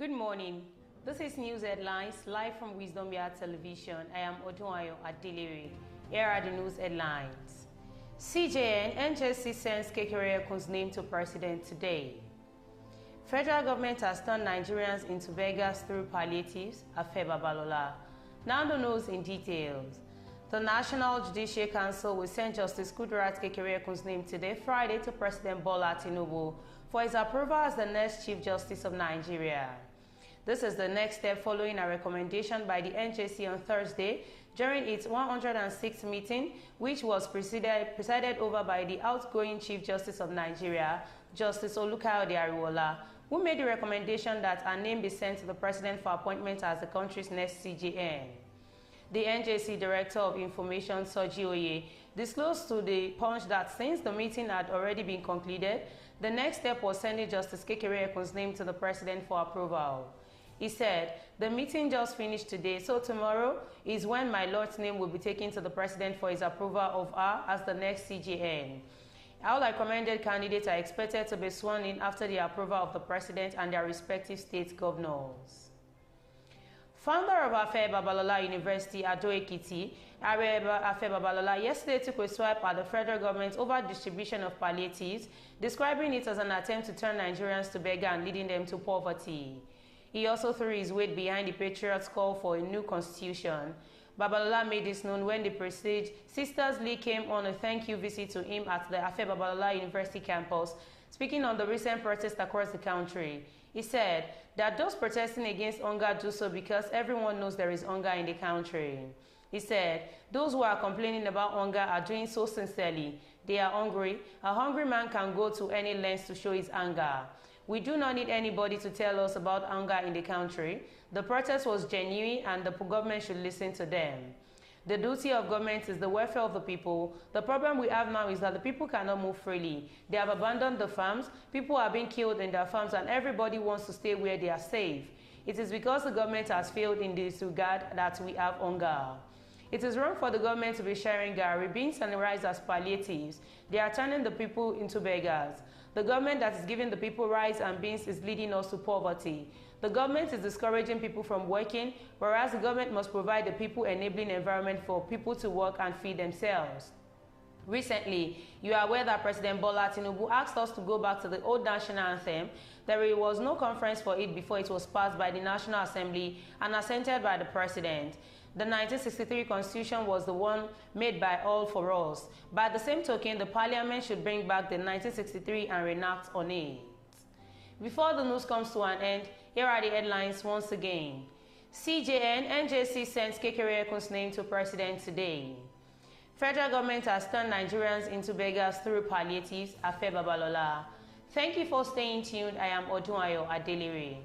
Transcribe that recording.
Good morning. This is News Headlines live from Wisdom Yard Television. I am Odunayo Adelere. Here are the news headlines. CJN NJC sends Kekere-Ekun'S name to President today. Federal government has turned Nigerians into beggars through palliatives, Afe Babalola. Now the news in details. The National Judicial Council will send Justice Kudirat Kekere-Ekun'S name today, Friday, to President Bola Tinubu for his approval as the next Chief Justice of Nigeria. This is the next step following a recommendation by the NJC on Thursday during its 106th meeting, which was presided over by the outgoing Chief Justice of Nigeria, Justice Olukayode Ariwola, who made the recommendation that a name be sent to the President for appointment as the country's next CJN. The NJC Director of Information, Soji Oye, disclosed to the Punch that since the meeting had already been concluded, the next step was sending Justice Kekere-Ekun'S name to the President for approval. He said, "The meeting just finished today, so tomorrow is when my Lord's name will be taken to the President for his approval of her as the next CJN. All recommended candidates are expected to be sworn in after the approval of the President and their respective state governors." Founder of Afe Babalola University, Ado-Ekiti, Afe Babalola, yesterday took a swipe at the federal government over distribution of palliatives, describing it as an attempt to turn Nigerians to beggar and leading them to poverty. He also threw his weight behind the Patriots' call for a new constitution. Babalola made this known when the Prestige Sisters League came on a thank-you visit to him at the Afe Babalola University campus, speaking on the recent protests across the country. He said that those protesting against hunger do so because everyone knows there is hunger in the country. He said, "Those who are complaining about hunger are doing so sincerely. They are hungry. A hungry man can go to any lengths to show his anger. We do not need anybody to tell us about hunger in the country. The protest was genuine and the government should listen to them. The duty of government is the welfare of the people. The problem we have now is that the people cannot move freely. They have abandoned the farms, people are being killed in their farms, and everybody wants to stay where they are safe. It is because the government has failed in this regard that we have hunger. It is wrong for the government to be sharing gari, beans and rice as palliatives. They are turning the people into beggars. The government that is giving the people rice and beans is leading us to poverty. The government is discouraging people from working, whereas the government must provide the people enabling environment for people to work and feed themselves." Recently, you are aware that President Bola Tinubu asked us to go back to the old national anthem. There was no conference for it before it was passed by the National Assembly and assented by the President. The 1963 Constitution was the one made by all for us. By the same token, the Parliament should bring back the 1963 and reenact on it. Before the news comes to an end, here are the headlines once again. CJN NJC sends Kekere-Ekun'S name to President today. Federal government has turned Nigerians into beggars through palliatives, Afe Babalola. Thank you for staying tuned. I am Odunayo Adelere.